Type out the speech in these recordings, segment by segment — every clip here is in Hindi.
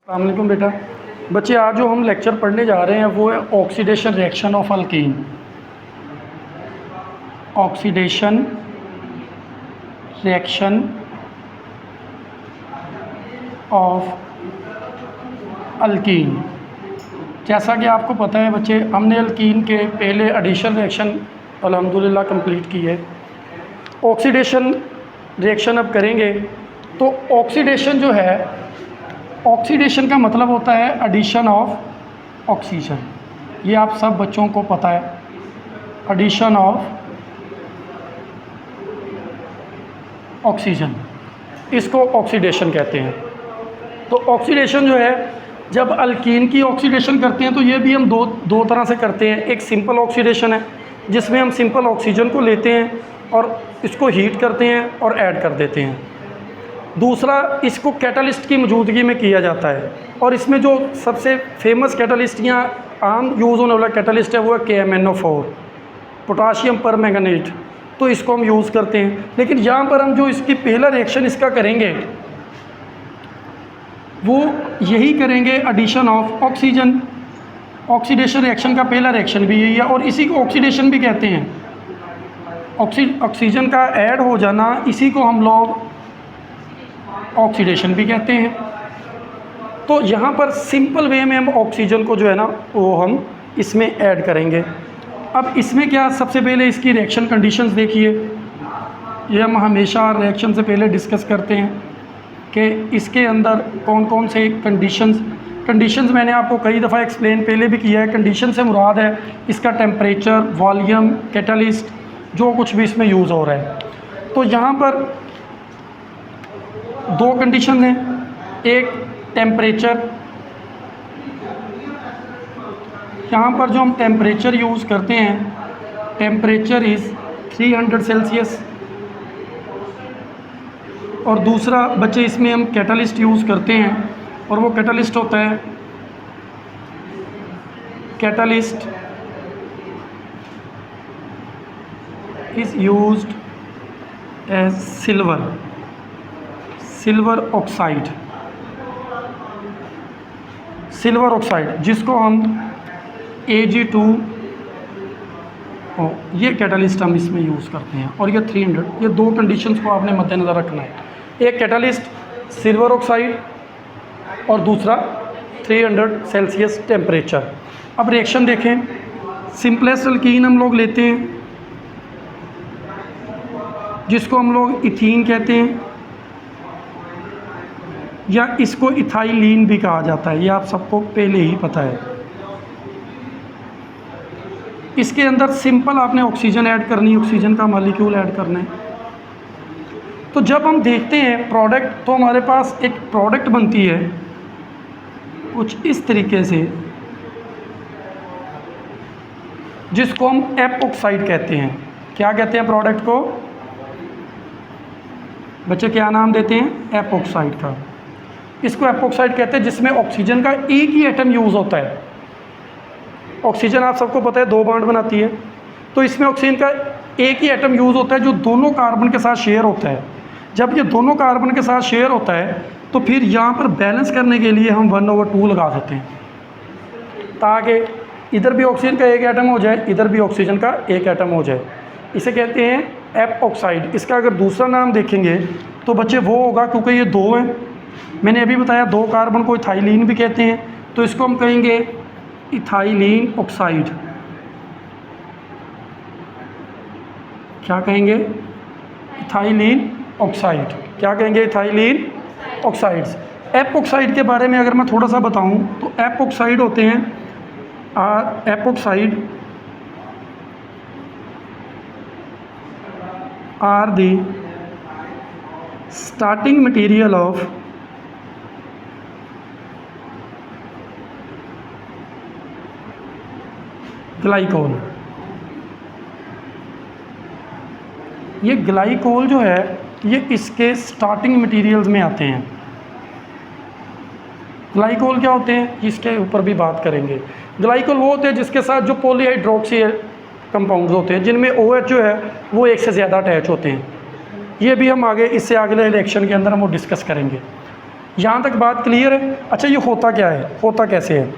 अस्सलाम वालेकुम बेटा। बच्चे आज जो हम लेक्चर पढ़ने जा रहे हैं वो है oxidation reaction of alkyne. Oxidation reaction of alkyne. जैसा कि आपको पता है बच्चे, हमने अल्कीन के पहले एडिशन रिएक्शन अल्हम्दुलिल्लाह कंप्लीट की है। ऑक्सीडेशन रिएक्शन अब करेंगे। तो ऑक्सीडेशन जो है, ऑक्सीडेशन का मतलब होता है एडिशन ऑफ ऑक्सीजन। ये आप सब बच्चों को पता है, एडिशन ऑफ ऑक्सीजन, इसको ऑक्सीडेशन कहते हैं। तो ऑक्सीडेशन जो है, जब अल्कीन की ऑक्सीडेशन करते हैं तो ये भी हम दो तरह से करते हैं। एक सिंपल ऑक्सीडेशन है जिसमें हम सिंपल ऑक्सीजन को लेते हैं और इसको हीट करते हैं और ऐड कर देते हैं। दूसरा, इसको कैटालिस्ट की मौजूदगी में किया जाता है, और इसमें जो सबसे फेमस कैटालिस्ट या आम यूज़ होने वाला कैटालिस्ट है वो है KMnO4, पोटाशियम परमैंगनेट। तो इसको हम यूज़ करते हैं। लेकिन यहाँ पर हम जो इसकी पहला रिएक्शन इसका करेंगे वो यही करेंगे, addition of oxygen. Oxidation reaction का पहला रिएक्शन भी यही है और इसी को ऑक्सीडेशन भी कहते हैं। ऑक्सीजन का ऐड हो जाना, इसी को हम लोग ऑक्सीडेशन भी कहते हैं। तो यहाँ पर सिंपल वे में हम ऑक्सीजन को जो है ना वो हम इसमें ऐड करेंगे। अब इसमें क्या, सबसे पहले इसकी रिएक्शन कंडीशंस देखिए। ये हम हमेशा रिएक्शन से पहले डिस्कस करते हैं कि इसके अंदर कौन कौन से कंडीशंस मैंने आपको कई दफ़ा एक्सप्लेन पहले भी किया है। कंडीशन से मुराद है इसका टेम्परेचर, वॉल्यूम, कैटालिस्ट, जो कुछ भी इसमें यूज़ हो रहा है। तो यहाँ पर दो कंडीशन हैं। एक टेम्परेचर, यहाँ पर जो हम टेम्परेचर यूज़ करते हैं, टेम्परेचर इज़ 300 सेल्सियस। और दूसरा बच्चे, इसमें हम कैटालिस्ट यूज़ करते हैं और वो कैटालिस्ट होता है, catalyst is used as silver oxide, जिसको हम Ag2, ये कैटालिस्ट हम इसमें यूज़ करते हैं। और ये 300, ये दो कंडीशंस को आपने मद्देनज़र रखना है। एक कैटालिस्ट सिल्वर ऑक्साइड और दूसरा 300 सेल्सियस टेम्परेचर। अब रिएक्शन देखें। सिंपलेस्ट अल्कीन हम लोग लेते हैं जिसको हम लोग इथीन कहते हैं, या इसको इथाइलिन भी कहा जाता है। ये आप सबको पहले ही पता है। इसके अंदर सिंपल आपने ऑक्सीजन ऐड करनी है, ऑक्सीजन का मॉलिक्यूल ऐड करना है। तो जब हम देखते हैं प्रोडक्ट, तो हमारे पास एक प्रोडक्ट बनती है कुछ इस तरीके से, जिसको हम एपॉक्साइड कहते हैं। क्या कहते हैं प्रोडक्ट को बच्चे, क्या नाम देते हैं? एपॉक्साइड का। इसको एपॉक्साइड कहते हैं जिसमें ऑक्सीजन का एक ही एटम यूज़ होता है। ऑक्सीजन आप सबको पता है 2 बॉन्ड बनाती है, तो इसमें ऑक्सीजन का एक ही एटम यूज़ होता है जो दोनों कार्बन के साथ शेयर होता है। जब ये दोनों कार्बन के साथ शेयर होता है तो फिर यहाँ पर बैलेंस करने के लिए हम 1/2 लगा देते हैं, ताकि इधर भी ऑक्सीजन का एक एटम हो जाए, इधर भी ऑक्सीजन का एक एटम हो जाए। इसे कहते हैं एपॉक्साइड। इसका अगर दूसरा नाम देखेंगे तो बच्चे वो होगा, क्योंकि ये 2 हैं, मैंने अभी बताया 2 कार्बन को इथाइलिन भी कहते हैं, तो इसको हम कहेंगे इथाइलिन ऑक्साइड। क्या कहेंगे? Ethylene oxide. क्या कहेंगे? Ethylene oxides. एपॉक्साइड के बारे में अगर मैं थोड़ा सा बताऊं तो एपॉक्साइड होते हैं, epoxide are the starting material of glycol. ये ग्लाइकोल जो है ये इसके स्टार्टिंग मटेरियल्स में आते हैं। ग्लाइकोल क्या होते हैं इसके ऊपर भी बात करेंगे। ग्लाइकोल वो होते हैं जिसके साथ जो पॉलीहाइड्रोक्सी कंपाउंड्स होते हैं, जिनमें OH जो है वो एक से ज़्यादा अटैच होते हैं। ये भी हम आगे, इससे अगले रिएक्शन के अंदर हम वो डिस्कस करेंगे। यहाँ तक बात क्लियर है? अच्छा, ये होता क्या है, होता कैसे है,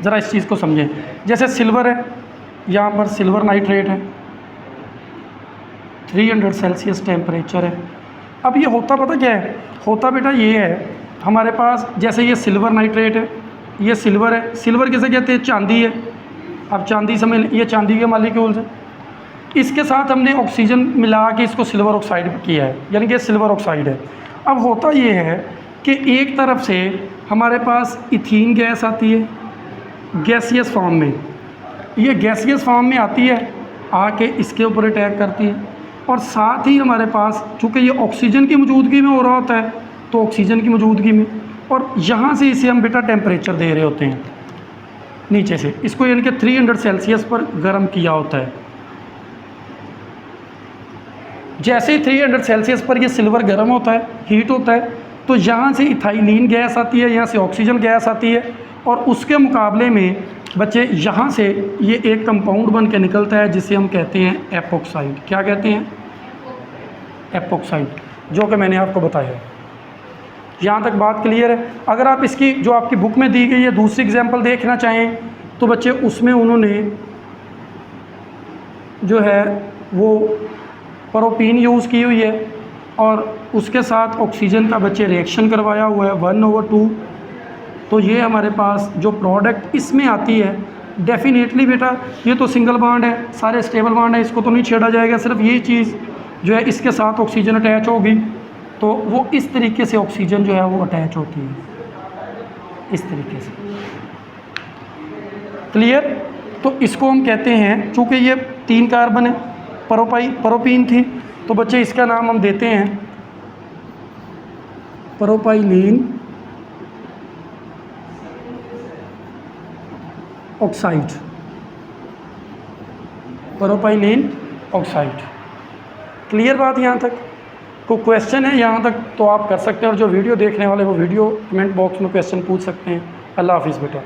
ज़रा इस चीज़ को समझें। जैसे सिल्वर है, यहाँ पर सिल्वर नाइट्रेट है, 300 सेल्सियस टेम्परेचर है। अब ये होता पता क्या है, होता बेटा ये है, हमारे पास जैसे ये सिल्वर नाइट्रेट है, ये सिल्वर है, सिल्वर किसे कहते हैं, चांदी है। अब चांदी समझ, ये चांदी के मालिक्यूल्स हैं, इसके साथ हमने ऑक्सीजन मिला के इसको सिल्वर ऑक्साइड किया है, यानी कि सिल्वर ऑक्साइड है। अब होता ये है कि एक तरफ से हमारे पास इथीन गैस आती है गैसियस फॉर्म में, ये गैसियस फॉर्म में आती है, आके इसके ऊपर अटैक करती है, और साथ ही हमारे पास चूँकि ये ऑक्सीजन की मौजूदगी में हो रहा होता है, तो ऑक्सीजन की मौजूदगी में, और यहाँ से इसे हम बेटा टेम्परेचर दे रहे होते हैं नीचे से, इसको यानी कि 300 सेल्सियस पर गर्म किया होता है। जैसे ही 300 सेल्सियस पर ये सिल्वर गर्म होता है, हीट होता है, तो यहाँ से इथाइलिन गैस आती है, यहाँ से ऑक्सीजन गैस आती है, और उसके मुकाबले में बच्चे यहाँ से ये एक कंपाउंड बन के निकलता है जिसे हम कहते हैं एपॉक्साइड। क्या कहते हैं? एपॉक्साइड, जो कि मैंने आपको बताया। यहाँ तक बात क्लियर है? अगर आप इसकी जो आपकी बुक में दी गई है दूसरी एग्जांपल देखना चाहें तो बच्चे उसमें उन्होंने जो है वो प्रोपीन यूज़ की हुई है, और उसके साथ ऑक्सीजन का बच्चे रिएक्शन करवाया हुआ है 1/2। तो ये हमारे पास जो प्रोडक्ट इसमें आती है, डेफिनेटली बेटा ये तो सिंगल बॉन्ड है, सारे स्टेबल बॉन्ड है, इसको तो नहीं छेड़ा जाएगा, सिर्फ ये चीज़ जो है इसके साथ ऑक्सीजन अटैच होगी, तो वो इस तरीके से ऑक्सीजन जो है वो अटैच होती है, इस तरीके से। क्लियर? तो इसको हम कहते हैं, चूँकि ये 3 कार्बन है, प्रोपीन थी, तो बच्चे इसका नाम हम देते हैं propylene oxide, propylene oxide. Clear बात यहाँ तक? कोई क्वेश्चन है यहाँ तक तो आप कर सकते हैं, और जो वीडियो देखने वाले वो वीडियो कमेंट बॉक्स में क्वेश्चन पूछ सकते हैं। अल्लाह हाफिज़ बेटा।